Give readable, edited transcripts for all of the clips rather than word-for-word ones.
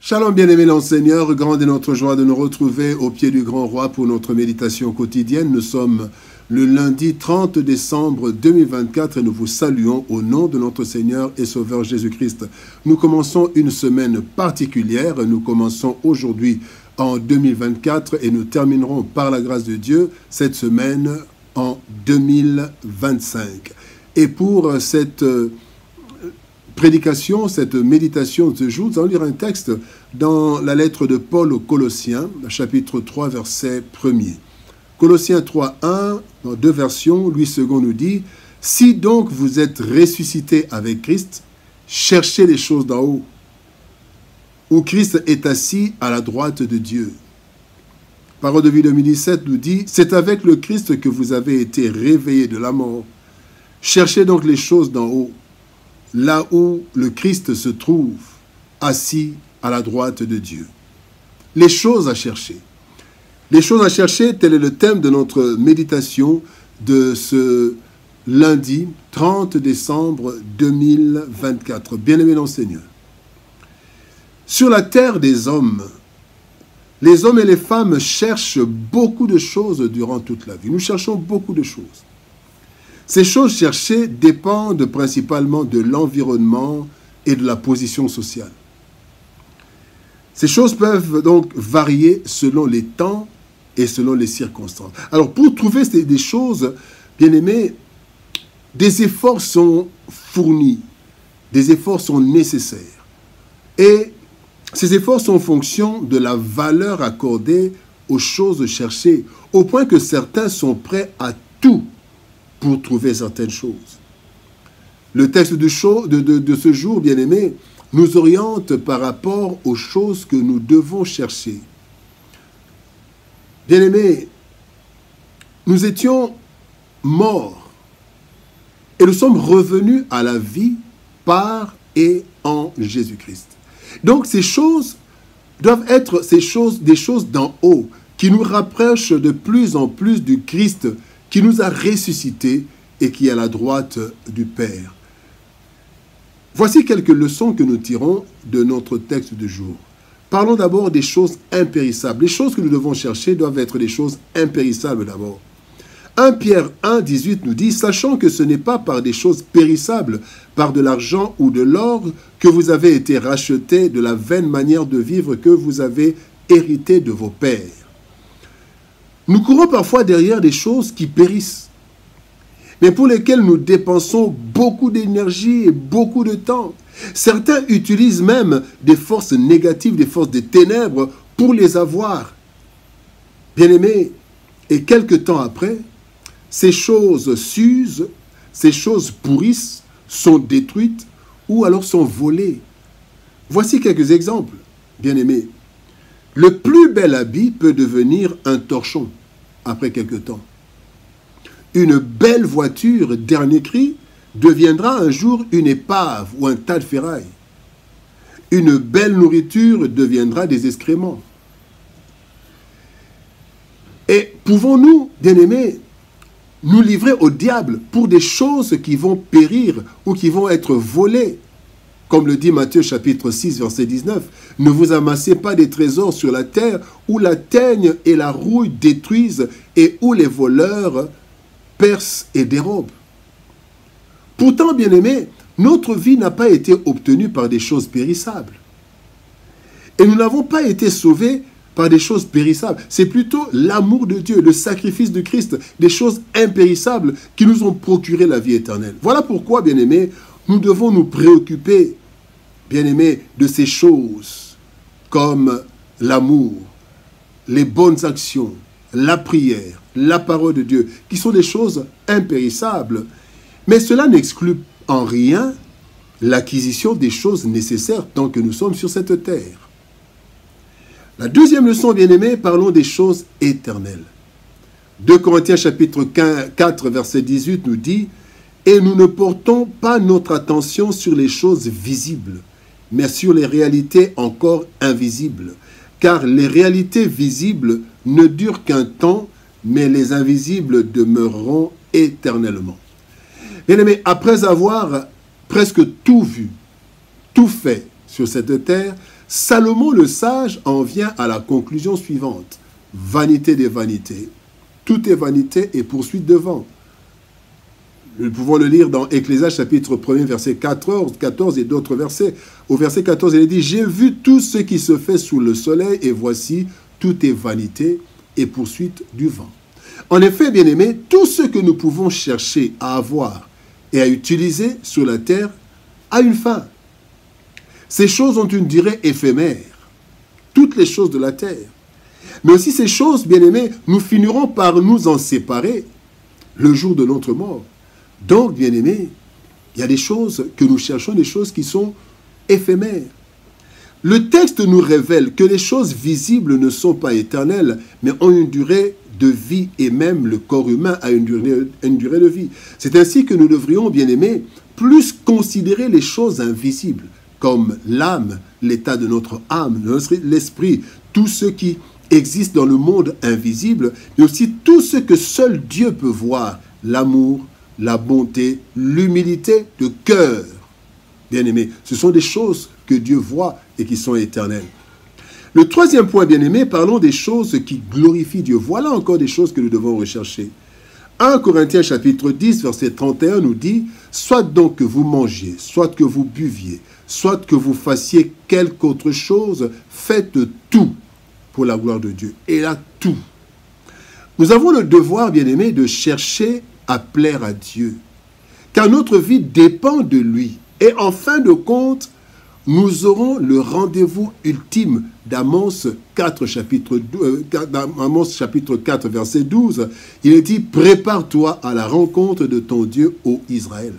Shalom bien-aimés dans le Seigneur, grande est notre joie de nous retrouver au pied du Grand Roi pour notre méditation quotidienne. Nous sommes le lundi 30 décembre 2024 et nous vous saluons au nom de notre Seigneur et Sauveur Jésus-Christ. Nous commençons une semaine particulière, nous commençons aujourd'hui en 2024 et nous terminerons par la grâce de Dieu cette semaine en 2025. Et pour cette prédication, cette méditation de ce jour, nous allons lire un texte dans la lettre de Paul aux Colossiens, chapitre 3, verset 1er. Colossiens 3, 1, dans deux versions, Louis II nous dit « Si donc vous êtes ressuscités avec Christ, cherchez les choses d'en haut, où Christ est assis à la droite de Dieu. » Parole de vie 2017 nous dit « C'est avec le Christ que vous avez été réveillés de la mort. Cherchez donc les choses d'en haut, là où le Christ se trouve, assis à la droite de Dieu. » Les choses à chercher. Les choses à chercher, tel est le thème de notre méditation de ce lundi 30 décembre 2024. Bien-aimés dans le Seigneur. Sur la terre des hommes, les hommes et les femmes cherchent beaucoup de choses durant toute la vie. Nous cherchons beaucoup de choses. Ces choses cherchées dépendent principalement de l'environnement et de la position sociale. Ces choses peuvent donc varier selon les temps et selon les circonstances. Alors, pour trouver des choses, bien aimés, des efforts sont fournis, des efforts sont nécessaires. Et ces efforts sont en fonction de la valeur accordée aux choses cherchées, au point que certains sont prêts à tout pour trouver certaines choses. Le texte de ce jour, bien-aimé, nous oriente par rapport aux choses que nous devons chercher. Bien-aimé, nous étions morts et nous sommes revenus à la vie par et en Jésus-Christ. Donc ces choses doivent être des choses d'en haut qui nous rapprochent de plus en plus du Christ qui nous a ressuscités et qui est à la droite du Père. Voici quelques leçons que nous tirons de notre texte du jour. Parlons d'abord des choses impérissables. Les choses que nous devons chercher doivent être des choses impérissables d'abord. 1 Pierre 1, 18 nous dit « Sachant que ce n'est pas par des choses périssables, par de l'argent ou de l'or, que vous avez été rachetés de la vaine manière de vivre que vous avez hérité de vos pères. » Nous courons parfois derrière des choses qui périssent, mais pour lesquelles nous dépensons beaucoup d'énergie et beaucoup de temps. Certains utilisent même des forces négatives, des forces des ténèbres pour les avoir. Bien-aimés, et quelque temps après, ces choses s'usent, ces choses pourrissent, sont détruites ou alors sont volées. Voici quelques exemples, bien-aimés. Le plus bel habit peut devenir un torchon après quelque temps. Une belle voiture, dernier cri, deviendra un jour une épave ou un tas de ferraille. Une belle nourriture deviendra des excréments. Et pouvons-nous, bien-aimés, nous livrer au diable pour des choses qui vont périr ou qui vont être volées? Comme le dit Matthieu chapitre 6, verset 19, « Ne vous amassez pas des trésors sur la terre où la teigne et la rouille détruisent et où les voleurs percent et dérobent. » Pourtant, bien-aimés, notre vie n'a pas été obtenue par des choses périssables. Et nous n'avons pas été sauvés par des choses périssables. C'est plutôt l'amour de Dieu, le sacrifice de Christ, des choses impérissables qui nous ont procuré la vie éternelle. Voilà pourquoi, bien-aimés, nous devons nous préoccuper, bien-aimés, de ces choses comme l'amour, les bonnes actions, la prière, la parole de Dieu, qui sont des choses impérissables. Mais cela n'exclut en rien l'acquisition des choses nécessaires tant que nous sommes sur cette terre. La deuxième leçon, bien-aimés, parlons des choses éternelles. 2 Corinthiens chapitre 4, verset 18 nous dit « Et nous ne portons pas notre attention sur les choses visibles, mais sur les réalités encore invisibles. Car les réalités visibles ne durent qu'un temps, mais les invisibles demeureront éternellement. » Bien-aimés, après avoir presque tout vu, tout fait sur cette terre, Salomon le sage en vient à la conclusion suivante. Vanité des vanités. Tout est vanité et poursuite de vent. Nous pouvons le lire dans Ecclésiaste chapitre 1er, verset 14 et d'autres versets. Au verset 14, il est dit « J'ai vu tout ce qui se fait sous le soleil et voici, tout est vanité et poursuite du vent. » En effet, bien-aimés, tout ce que nous pouvons chercher à avoir et à utiliser sur la terre a une fin. Ces choses ont une durée éphémère. Toutes les choses de la terre. Mais aussi ces choses, bien-aimés, nous finirons par nous en séparer le jour de notre mort. Donc, bien-aimés, il y a des choses que nous cherchons, des choses qui sont éphémères. Le texte nous révèle que les choses visibles ne sont pas éternelles, mais ont une durée de vie, et même le corps humain a une durée de vie. C'est ainsi que nous devrions, bien-aimés, plus considérer les choses invisibles, comme l'âme, l'état de notre âme, l'esprit, tout ce qui existe dans le monde invisible, mais aussi tout ce que seul Dieu peut voir, l'amour, la bonté, l'humilité de cœur. Bien-aimés, ce sont des choses que Dieu voit et qui sont éternelles. Le troisième point, bien-aimés, parlons des choses qui glorifient Dieu. Voilà encore des choses que nous devons rechercher. 1 Corinthiens chapitre 10, verset 31 nous dit « Soit donc que vous mangiez, soit que vous buviez, soit que vous fassiez quelque autre chose, faites tout pour la gloire de Dieu. » Et là, tout. Nous avons le devoir, bien-aimés, de chercher à plaire à Dieu, car notre vie dépend de lui. Et en fin de compte, nous aurons le rendez-vous ultime d'Amos chapitre 4, verset 12. Il est dit « Prépare-toi à la rencontre de ton Dieu, ô Israël. »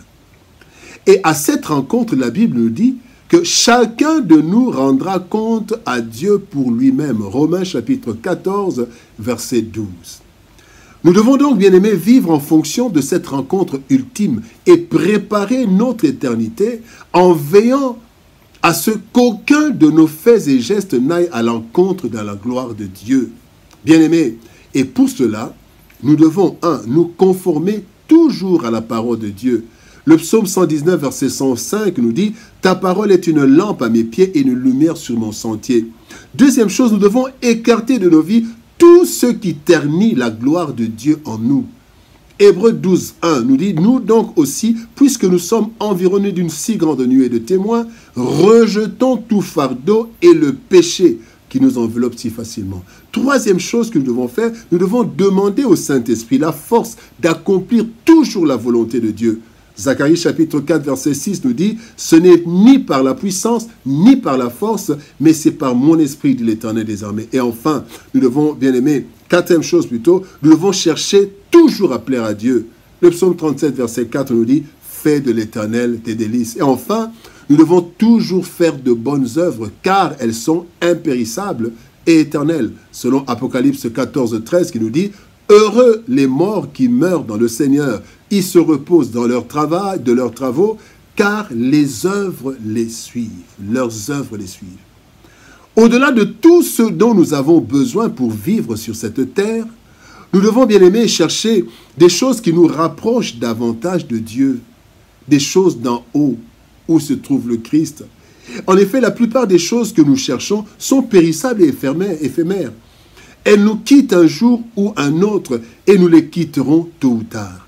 Et à cette rencontre, la Bible nous dit que chacun de nous rendra compte à Dieu pour lui-même. Romains chapitre 14, verset 12. Nous devons donc, bien-aimés, vivre en fonction de cette rencontre ultime et préparer notre éternité en veillant à ce qu'aucun de nos faits et gestes n'aille à l'encontre de la gloire de Dieu. Bien-aimés, et pour cela, nous devons, nous conformer toujours à la parole de Dieu. Le psaume 119, verset 105 nous dit « Ta parole est une lampe à mes pieds et une lumière sur mon sentier. » Deuxième chose, nous devons écarter de nos vies tout ce qui ternit la gloire de Dieu en nous. Hébreux 12, 1 nous dit « Nous donc aussi, puisque nous sommes environnés d'une si grande nuée de témoins, rejetons tout fardeau et le péché qui nous enveloppe si facilement. » Troisième chose que nous devons faire, nous devons demander au Saint-Esprit la force d'accomplir toujours la volonté de Dieu. Zacharie chapitre 4, verset 6 nous dit « Ce n'est ni par la puissance, ni par la force, mais c'est par mon esprit, dit l'Éternel des armées. » Et enfin, nous devons, bien aimer, quatrième chose plutôt, nous devons chercher toujours à plaire à Dieu. Le psaume 37, verset 4 nous dit « Fais de l'Éternel tes délices. » Et enfin, nous devons toujours faire de bonnes œuvres, car elles sont impérissables et éternelles. Selon Apocalypse 14, 13 qui nous dit « Heureux les morts qui meurent dans le Seigneur. Ils se reposent dans leur travail, de leurs travaux, car les œuvres les suivent. » Leurs œuvres les suivent. Au-delà de tout ce dont nous avons besoin pour vivre sur cette terre, nous devons, bien aimer, chercher des choses qui nous rapprochent davantage de Dieu, des choses d'en haut, où se trouve le Christ. En effet, la plupart des choses que nous cherchons sont périssables et éphémères. Elles nous quittent un jour ou un autre, et nous les quitterons tôt ou tard.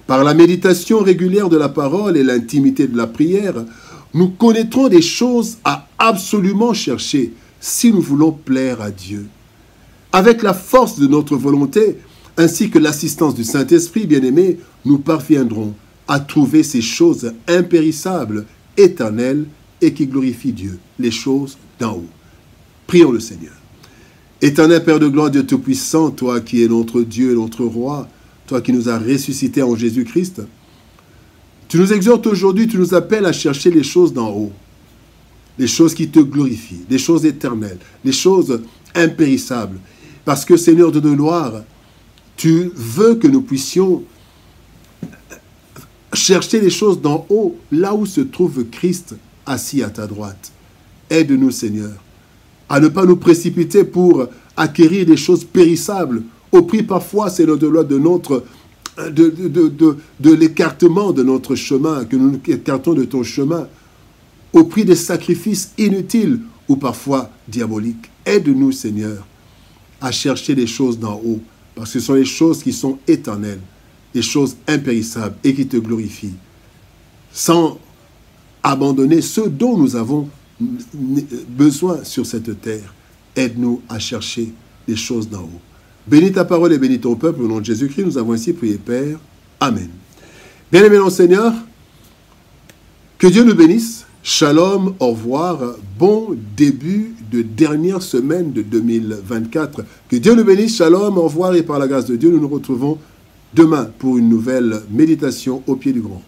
Par la méditation régulière de la parole et l'intimité de la prière, nous connaîtrons des choses à absolument chercher si nous voulons plaire à Dieu. Avec la force de notre volonté, ainsi que l'assistance du Saint-Esprit, bien-aimé, nous parviendrons à trouver ces choses impérissables, éternelles et qui glorifient Dieu, les choses d'en haut. Prions le Seigneur. Éternel Père de gloire, Dieu Tout-Puissant, toi qui es notre Dieu et notre Roi, toi qui nous as ressuscités en Jésus-Christ, tu nous exhortes aujourd'hui, tu nous appelles à chercher les choses d'en haut, les choses qui te glorifient, les choses éternelles, les choses impérissables. Parce que, Seigneur de gloire, tu veux que nous puissions chercher les choses d'en haut, là où se trouve Christ assis à ta droite. Aide-nous, Seigneur, à ne pas nous précipiter pour acquérir des choses périssables, au prix parfois, Seigneur de gloire, de l'écartement de notre chemin, que nous nous écartons de ton chemin, au prix des sacrifices inutiles, ou parfois diaboliques. Aide-nous, Seigneur, à chercher les choses d'en haut, parce que ce sont les choses qui sont éternelles, les choses impérissables et qui te glorifient, sans abandonner ce dont nous avons besoin sur cette terre. Aide-nous à chercher les choses d'en haut. Bénis ta parole et bénis ton peuple. Au nom de Jésus-Christ, nous avons ainsi prié, Père. Amen. Bien-aimés dans le Seigneur, que Dieu nous bénisse. Shalom, au revoir. Bon début de dernière semaine de 2024. Que Dieu nous bénisse. Shalom, au revoir. Et par la grâce de Dieu, nous nous retrouvons demain pour une nouvelle méditation au pied du grand.